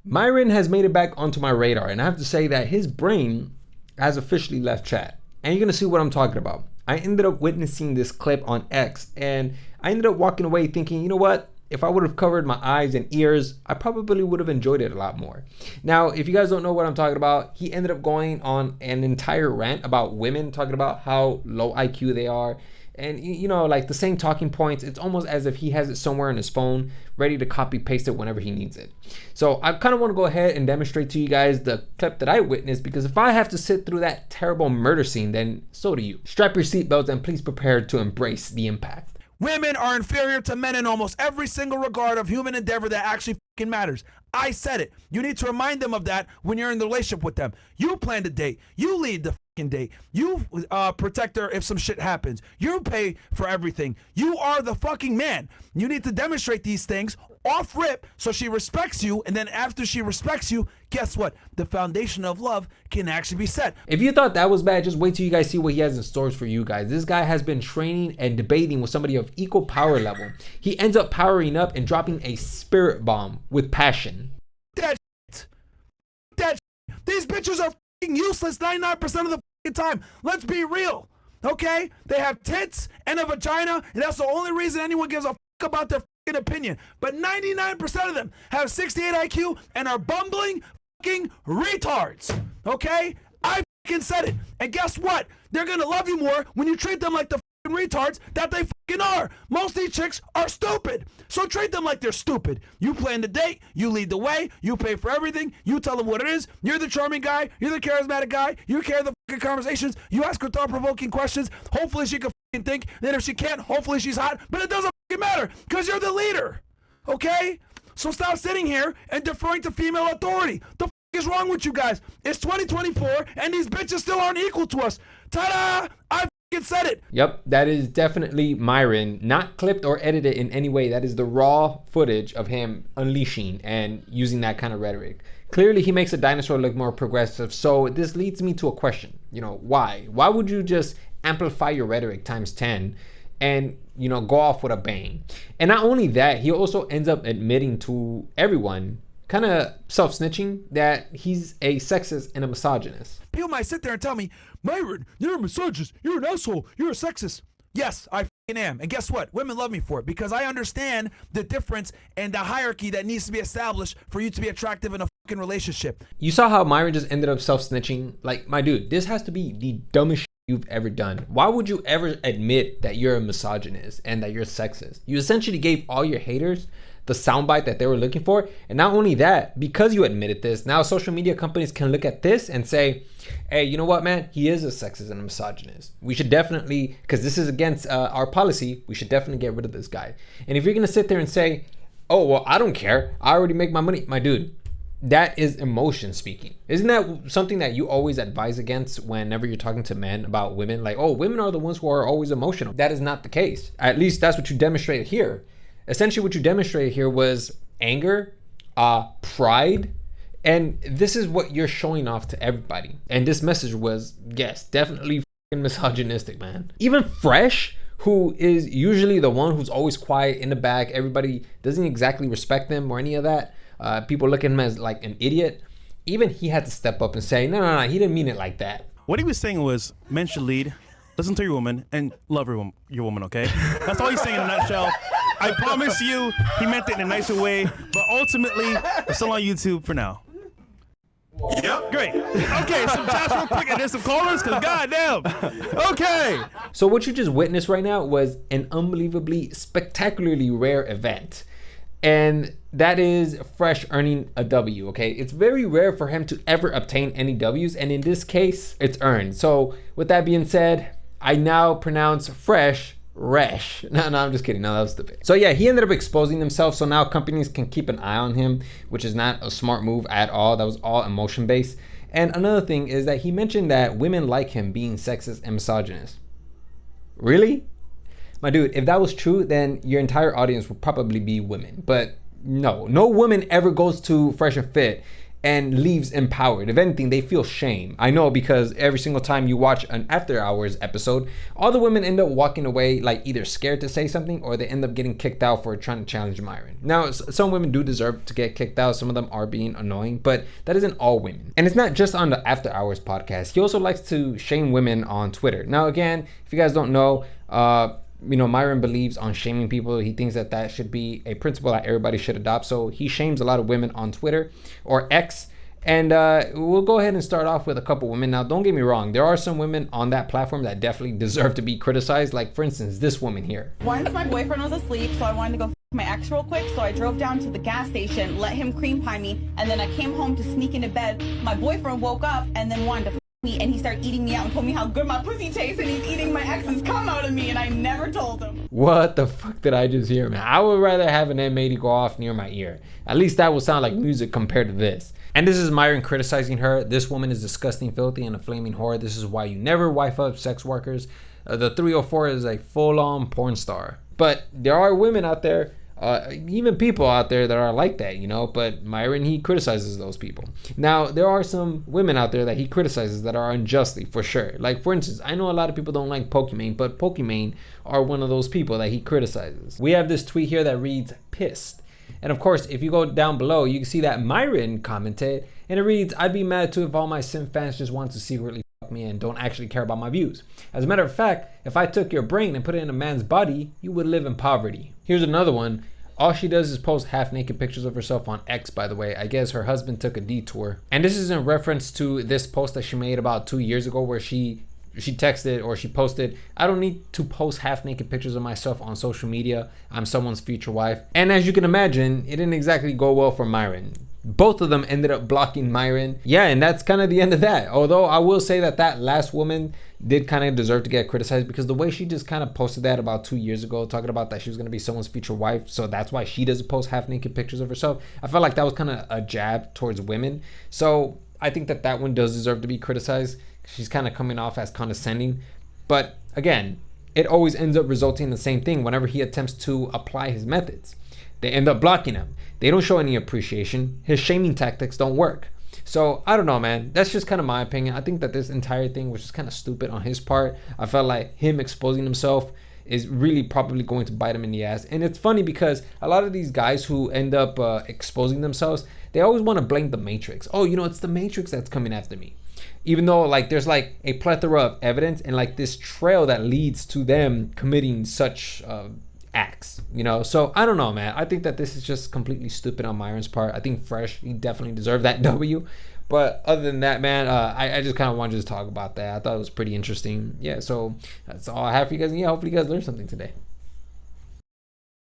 Myron has made it back onto my radar, and I have to say that his brain has officially left chat. And you're gonna see what I'm talking about. I ended up witnessing this clip on X, and I ended up walking away thinking, you know what? If I would have covered my eyes and ears, I probably would have enjoyed it a lot more. Now, if you guys don't know what I'm talking about, he ended up going on an entire rant about women, talking about how low IQ they are. And you know, like the same talking points, it's almost as if he has it somewhere on his phone, ready to copy paste it whenever he needs it. So I kind of want to go ahead and demonstrate to you guys the clip that I witnessed, because if I have to sit through that terrible murder scene, then so do you. Strap your seatbelts and please prepare to embrace the impact. Women are inferior to men in almost every single regard of human endeavor that actually fucking matters. I said it. You need to remind them of that when you're in the relationship with them. You plan the date. You lead the fucking date. You protect her if some shit happens. You pay for everything. You are the fucking man. You need to demonstrate these things off rip so she respects you, and then after she respects you, guess what? The foundation of love can actually be set. If you thought that was bad, just wait till you guys see what he has in stores for you guys. This guy has been training and debating with somebody of equal power level. He ends up powering up and dropping a spirit bomb with passion. That shit. That shit. These bitches are fucking useless 99% of the fucking time. Let's be real, okay? They have tits and a vagina, and that's the only reason anyone gives a fuck about their fucking opinion. But 99% of them have 68 IQ and are bumbling fucking retards, okay? I fucking said it. And guess what? They're gonna love you more when you treat them like the fucking retards that they fucking are. Most of these chicks are stupid. So treat them like they're stupid. You plan the date, you lead the way, you pay for everything, you tell them what it is, you're the charming guy, you're the charismatic guy, you carry the fucking conversations, you ask her thought-provoking questions, hopefully she can fucking think, then if she can't, hopefully she's hot, but it doesn't fucking matter, because you're the leader, okay? So stop sitting here and deferring to female authority. The fuck is wrong with you guys? It's 2024, and these bitches still aren't equal to us. Ta-da! I said it. Yep, that is definitely Myron, not clipped or edited in any way. That is the raw footage of him unleashing and using that kind of rhetoric. Clearly, he makes a dinosaur look more progressive. So this leads me to a question. You know, why? Why would you just amplify your rhetoric times 10 and, you know, go off with a bang? And not only that, he also ends up admitting to everyone, kind of self-snitching, that he's a sexist and a misogynist. People might sit there and tell me, Myron, you're a misogynist, you're an asshole, you're a sexist. Yes, I fucking am. And guess what? Women love me for it, because I understand the difference and the hierarchy that needs to be established for you to be attractive in a fucking relationship. You saw how Myron just ended up self-snitching? Like, my dude, this has to be the dumbest shit you've ever done. Why would you ever admit that you're a misogynist and that you're sexist? You essentially gave all your haters the soundbite that they were looking for. And not only that, because you admitted this, now social media companies can look at this and say, hey, you know what, man? He is a sexist and a misogynist. We should definitely, because this is against our policy, we should definitely get rid of this guy. And if you're going to sit there and say, oh, well, I don't care, I already make my money, my dude, that is emotion speaking. Isn't that something that you always advise against whenever you're talking to men about women? Like, oh, women are the ones who are always emotional. That is not the case. At least that's what you demonstrated here. Essentially, what you demonstrated here was anger, pride, and this is what you're showing off to everybody. And this message was, yes, definitely f***ing misogynistic, man. Even Fresh, who is usually the one who's always quiet in the back, everybody doesn't exactly respect him or any of that. People look at him as like an idiot. Even he had to step up and say, no, he didn't mean it like that. What he was saying was, men should lead, listen to your woman, and love your woman, okay? That's all he's saying in a nutshell. I promise you, he meant it in a nicer way, but ultimately, it's still on YouTube for now. Yep. Great. Okay, some chats real quick, and there's some callers, because goddamn. Okay. So what you just witnessed right now was an unbelievably, spectacularly rare event. And that is Fresh earning a W, okay? It's very rare for him to ever obtain any W's, and in this case, it's earned. So with that being said, I now pronounce Fresh Resh. No, I'm just kidding. No, that was stupid. So yeah, he ended up exposing himself. So now companies can keep an eye on him, which is not a smart move at all. That was all emotion based. And another thing is that he mentioned that women like him being sexist and misogynist. Really? My dude, if that was true, then your entire audience would probably be women. But no woman ever goes to Fresh and Fit and leaves empowered. If anything, they feel shame. I know, because every single time you watch an After Hours episode, all the women end up walking away like either scared to say something, or they end up getting kicked out for trying to challenge Myron. Now, some women do deserve to get kicked out. Some of them are being annoying, but that isn't all women. And it's not just on the After Hours podcast. He also likes to shame women on Twitter. Now, again, if you guys don't know, Myron believes on shaming people. He thinks that that should be a principle that everybody should adopt. So he shames a lot of women on Twitter, or X. And we'll go ahead and start off with a couple women. Now, don't get me wrong. There are some women on that platform that definitely deserve to be criticized. Like, for instance, this woman here. Once my boyfriend was asleep, so I wanted to go my ex real quick, so I drove down to the gas station, let him cream pie me, and then I came home to sneak into bed. My boyfriend woke up and then wanted to me, and he started eating me out and told me how good my pussy tastes, and he's eating my ex's cum out of me, and I never told him. What the fuck did I just hear, man? I would rather have an M80 go off near my ear. At least that would sound like music compared to this. And this is Myron criticizing her. This woman is disgusting, filthy, and a flaming whore. This is why you never wife up sex workers. The 304 is a full-on porn star. But there are women out there, even people out there that are like that, but Myron, he criticizes those people. Now, there are some women out there that he criticizes that are unjustly, for sure. Like, for instance, I know a lot of people don't like Pokimane, but Pokimane are one of those people that he criticizes. We have this tweet here that reads, pissed. And of course, if you go down below, you can see that Myron commented, and it reads, I'd be mad too if all my sim fans just want to secretly fuck me and don't actually care about my views. As a matter of fact, if I took your brain and put it in a man's body, you would live in poverty. Here's another one. All she does is post half-naked pictures of herself on X, by the way. I guess her husband took a detour. And this is in reference to this post that she made about 2 years ago, where she texted, or she posted, I don't need to post half-naked pictures of myself on social media. I'm someone's future wife. And as you can imagine, it didn't exactly go well for Myron. Both of them ended up blocking Myron. Yeah, and that's kind of the end of that. Although I will say that last woman did kind of deserve to get criticized, because the way she just kind of posted that about 2 years ago, talking about that she was going to be someone's future wife, so that's why she doesn't post half-naked pictures of herself. I felt like that was kind of a jab towards women. So I think that one does deserve to be criticized. She's kind of coming off as condescending. But again, it always ends up resulting in the same thing whenever he attempts to apply his methods. They end up blocking him. They don't show any appreciation. His shaming tactics don't work. So I don't know, man. That's just kind of my opinion. I think that this entire thing was just kind of stupid on his part. I felt like him exposing himself is really probably going to bite him in the ass. And it's funny because a lot of these guys who end up exposing themselves, they always want to blame the Matrix. Oh, it's the Matrix that's coming after me. Even though there's a plethora of evidence and this trail that leads to them committing such acts, So I don't know, man. I think that this is just completely stupid on Myron's part. I think Fresh, he definitely deserved that W. But other than that, man, I just kind of wanted to talk about that. I thought it was pretty interesting. Yeah, so that's all I have for you guys. And yeah, hopefully you guys learned something today.